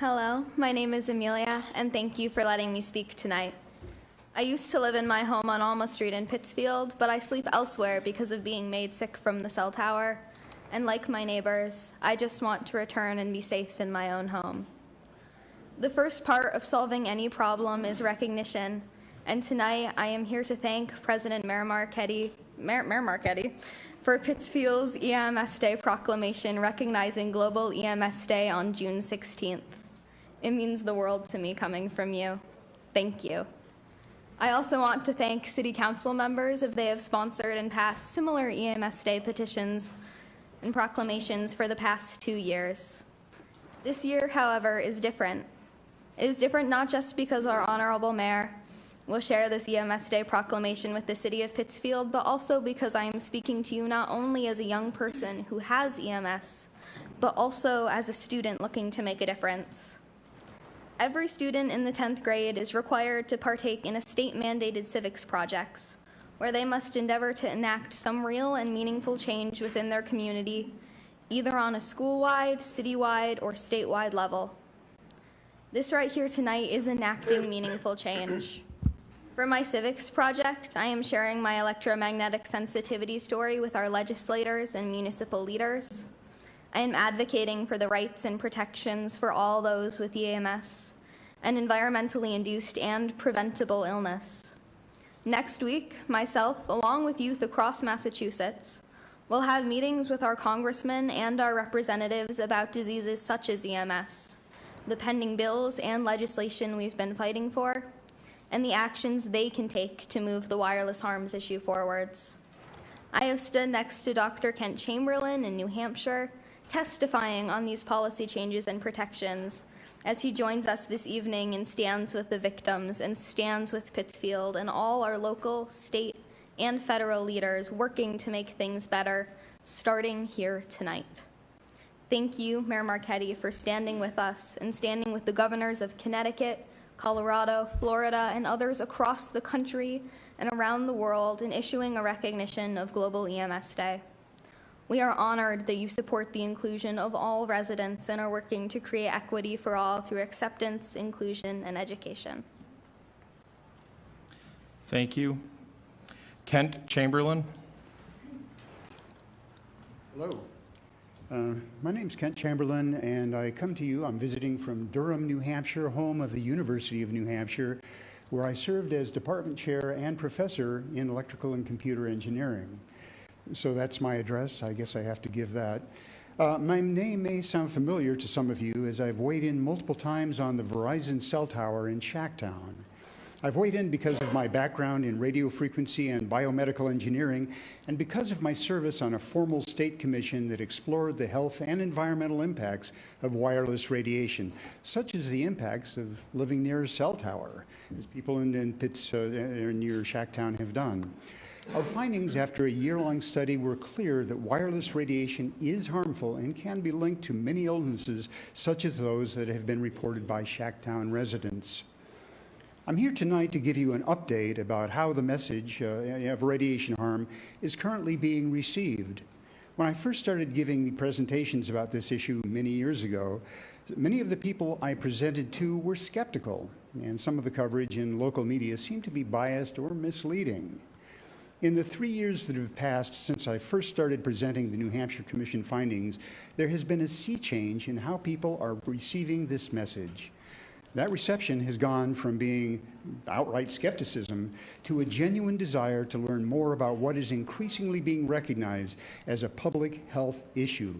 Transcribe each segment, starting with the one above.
Hello, my name is Amelia, and thank you for letting me speak tonight. I used to live in my home on Alma Street in Pittsfield, but I sleep elsewhere because of being made sick from the cell tower. And like my neighbors, I just want to return and be safe in my own home. The first part of solving any problem is recognition, and tonight I am here to thank President Mayor Marchetti for Pittsfield's EMS Day proclamation recognizing Global EMS Day on June 16th. It means the world to me coming from you. Thank you. I also want to thank City Council members if they have sponsored and passed similar EMS Day petitions and proclamations for the past 2 years. This year, however, is different. It is different not just because our Honorable Mayor will share this EMS Day proclamation with the City of Pittsfield, but also because I am speaking to you not only as a young person who has EMS, but also as a student looking to make a difference. Every student in the 10th grade is required to partake in a state-mandated civics projects, where they must endeavor to enact some real and meaningful change within their community, either on a school-wide, citywide, or statewide level. This right here tonight is enacting meaningful change. For my civics project, I am sharing my electromagnetic sensitivity story with our legislators and municipal leaders. I am advocating for the rights and protections for all those with EMS, an environmentally induced and preventable illness. Next week, myself, along with youth across Massachusetts, will have meetings with our congressmen and our representatives about diseases such as EMS, the pending bills and legislation we've been fighting for, and the actions they can take to move the wireless harms issue forwards. I have stood next to Dr. Kent Chamberlain in New Hampshire, testifying on these policy changes and protections as he joins us this evening and stands with the victims and stands with Pittsfield and all our local, state, and federal leaders working to make things better, starting here tonight. Thank you, Mayor Marchetti, for standing with us and standing with the governors of Connecticut, Colorado, Florida, and others across the country and around the world in issuing a recognition of Global EMS Day. We are honored that you support the inclusion of all residents and are working to create equity for all through acceptance, inclusion, and education. Thank you. Kent Chamberlain. Hello. My name's Kent Chamberlain, and I come to you. I'm visiting from Durham, New Hampshire, home of the University of New Hampshire, where I served as department chair and professor in electrical and computer engineering. So that's my address. I guess I have to give that. My name may sound familiar to some of you, as I've weighed in multiple times on the Verizon cell tower in Shacktown. I've weighed in because of my background in radio frequency and biomedical engineering, and because of my service on a formal state commission that explored the health and environmental impacts of wireless radiation, such as the impacts of living near a cell tower, as people in Pitts near Shacktown have done. Our findings after a year-long study were clear that wireless radiation is harmful and can be linked to many illnesses, such as those that have been reported by Shacktown residents. I'm here tonight to give you an update about how the message of radiation harm is currently being received. When I first started giving the presentations about this issue many years ago, many of the people I presented to were skeptical, and some of the coverage in local media seemed to be biased or misleading. In the 3 years that have passed since I first started presenting the New Hampshire Commission findings, there has been a sea change in how people are receiving this message. That reception has gone from being outright skepticism to a genuine desire to learn more about what is increasingly being recognized as a public health issue.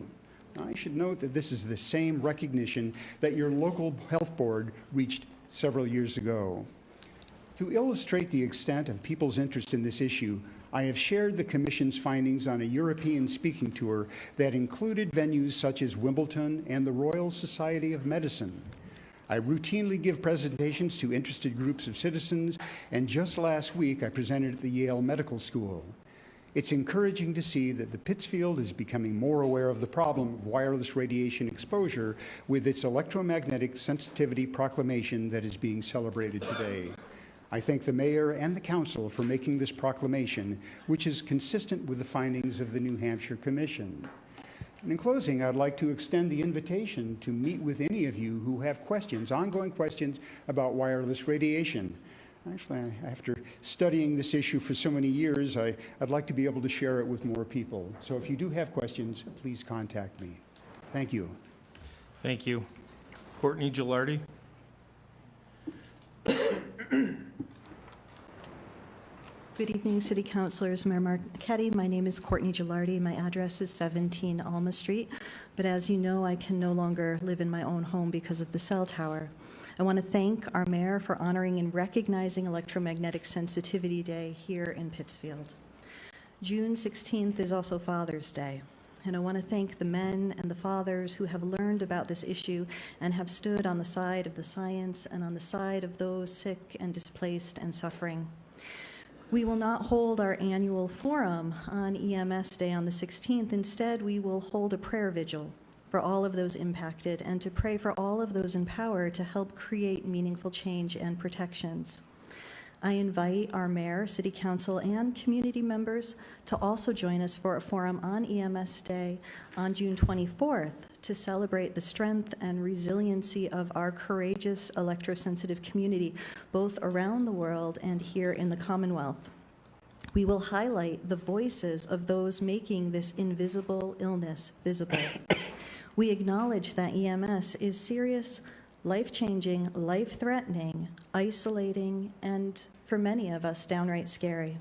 I should note that this is the same recognition that your local health board reached several years ago. To illustrate the extent of people's interest in this issue, I have shared the Commission's findings on a European speaking tour that included venues such as Wimbledon and the Royal Society of Medicine. I routinely give presentations to interested groups of citizens, and just last week I presented at the Yale Medical School. It's encouraging to see that the Pittsfield is becoming more aware of the problem of wireless radiation exposure with its electromagnetic sensitivity proclamation that is being celebrated today. I thank the Mayor and the Council for making this proclamation, which is consistent with the findings of the New Hampshire Commission. And in closing, I'd like to extend the invitation to meet with any of you who have questions, ongoing questions about wireless radiation. Actually, after studying this issue for so many years, I'd like to be able to share it with more people. So if you do have questions, please contact me. Thank you. Thank you. Courtney Gilardi. Good evening, City Councilors, Mayor Marchetti. My name is Courtney Gilardi. My address is 17 Alma Street, but as you know, I can no longer live in my own home because of the cell tower. I want to thank our mayor for honoring and recognizing Electromagnetic Sensitivity Day here in Pittsfield. June 16th is also Father's Day, and I want to thank the men and the fathers who have learned about this issue and have stood on the side of the science and on the side of those sick and displaced and suffering. We will not hold our annual forum on EMS Day on the 16th. Instead, we will hold a prayer vigil for all of those impacted and to pray for all of those in power to help create meaningful change and protections. I invite our mayor, city council, and community members to also join us for a forum on EMS Day on June 24th to celebrate the strength and resiliency of our courageous electrosensitive community, both around the world and here in the Commonwealth. We will highlight the voices of those making this invisible illness visible. We acknowledge that EMS is serious, life-changing, life-threatening, isolating, and for many of us, downright scary.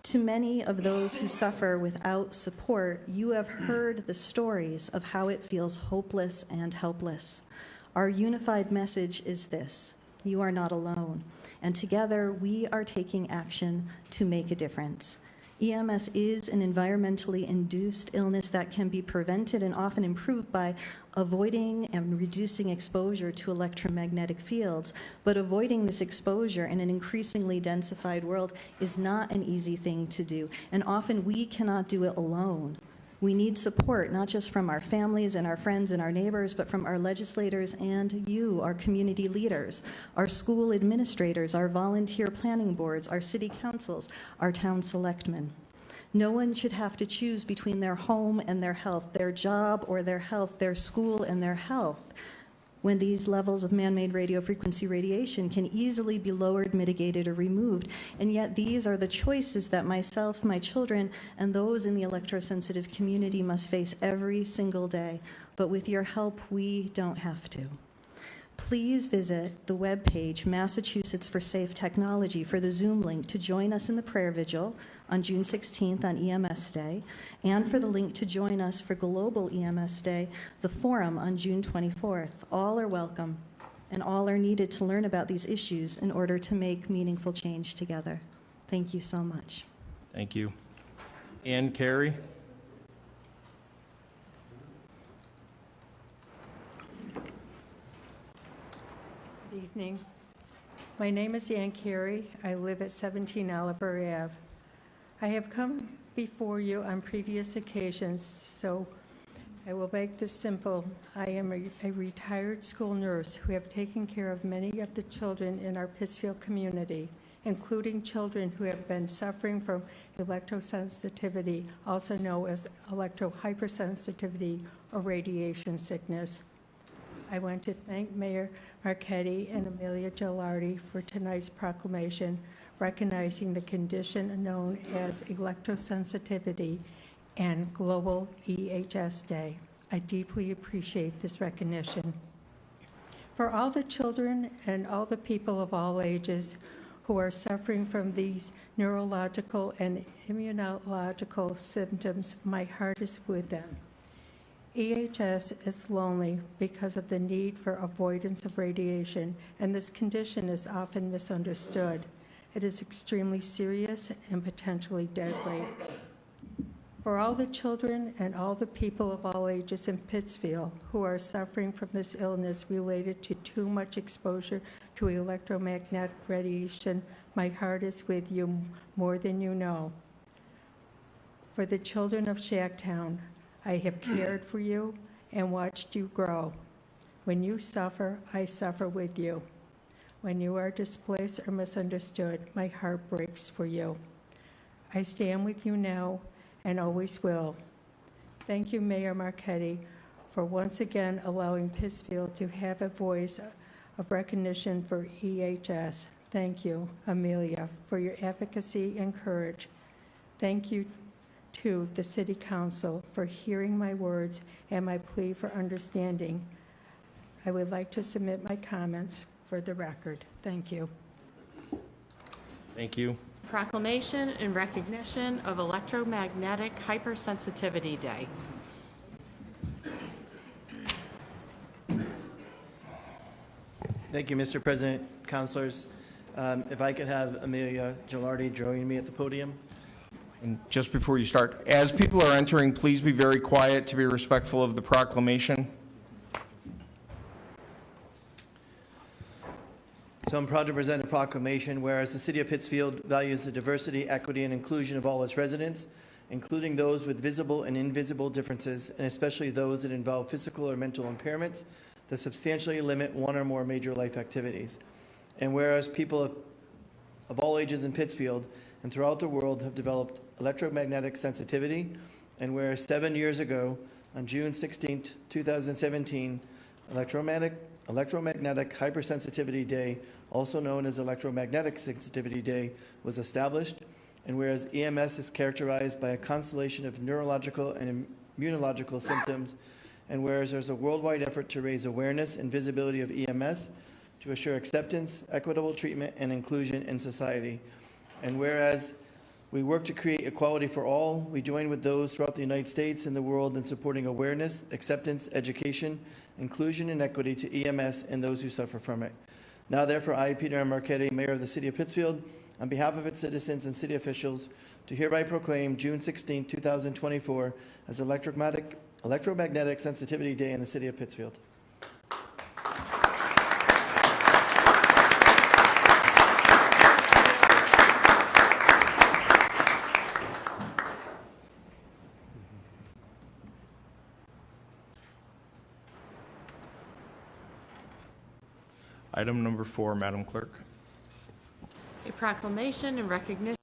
To many of those who suffer without support, you have heard the stories of how it feels hopeless and helpless. Our unified message is this: you are not alone, and together we are taking action to make a difference. EMS is an environmentally induced illness that can be prevented and often improved by avoiding and reducing exposure to electromagnetic fields. But avoiding this exposure in an increasingly densified world is not an easy thing to do, and often we cannot do it alone. We need support, not just from our families and our friends and our neighbors, but from our legislators and you, our community leaders, our school administrators, our volunteer planning boards, our city councils, our town selectmen. No one should have to choose between their home and their health, their job or their health, their school and their health, when these levels of man-made radio frequency radiation can easily be lowered, mitigated, or removed. And yet these are the choices that myself, my children, and those in the electrosensitive community must face every single day. But with your help, we don't have to. Please visit the webpage Massachusetts for Safe Technology for the Zoom link to join us in the prayer vigil on June 16th on EMS Day, and for the link to join us for Global EMS Day, the forum on June 24th. All are welcome, and all are needed to learn about these issues in order to make meaningful change together. Thank you so much. Thank you. Ann Carey. Good evening. My name is Ann Carey. I live at 17 Oliver Ave. I have come before you on previous occasions, so I will make this simple. I am a retired school nurse who have taken care of many of the children in our Pittsfield community, including children who have been suffering from electrosensitivity, also known as electrohypersensitivity or radiation sickness. I want to thank Mayor Marchetti and Amelia Gilardi for tonight's proclamation recognizing the condition known as electrosensitivity and Global EHS Day. I deeply appreciate this recognition. For all the children and all the people of all ages who are suffering from these neurological and immunological symptoms, my heart is with them. EHS is lonely because of the need for avoidance of radiation, and this condition is often misunderstood. It is extremely serious and potentially deadly. For all the children and all the people of all ages in Pittsfield who are suffering from this illness related to too much exposure to electromagnetic radiation, my heart is with you more than you know. For the children of Shacktown, I have cared for you and watched you grow. When you suffer, I suffer with you. When you are displaced or misunderstood, my heart breaks for you. I stand with you now and always will. Thank you, Mayor Marchetti, for once again allowing Pittsfield to have a voice of recognition for EHS. Thank you, Amelia, for your advocacy and courage. Thank you to the City Council for hearing my words and my plea for understanding. I would like to submit my comments for the record. Thank you. Thank you. Proclamation in recognition of Electromagnetic Hypersensitivity Day. Thank you, Mr. President, councilors. If I could have Amelia Gilardi join me at the podium. And just before you start, as people are entering, please be very quiet to be respectful of the proclamation. So I'm proud to present a proclamation whereas the City of Pittsfield values the diversity, equity, and inclusion of all its residents, including those with visible and invisible differences, and especially those that involve physical or mental impairments that substantially limit one or more major life activities. And whereas people of all ages in Pittsfield and throughout the world have developed electromagnetic sensitivity, and whereas 7 years ago, on June 16, 2017, Electromagnetic Hypersensitivity Day, also known as Electromagnetic Sensitivity Day, was established, and whereas EMS is characterized by a constellation of neurological and immunological symptoms, and whereas there's a worldwide effort to raise awareness and visibility of EMS to assure acceptance, equitable treatment, and inclusion in society, and whereas we work to create equality for all, we join with those throughout the United States and the world in supporting awareness, acceptance, education, inclusion, and equity to EMS and those who suffer from it. Now, therefore, I, Peter M. Marchetti, Mayor of the City of Pittsfield, on behalf of its citizens and city officials, do hereby proclaim June 16, 2024 as Electromagnetic Sensitivity Day in the City of Pittsfield. Item number 4, Madam Clerk. A proclamation in recognition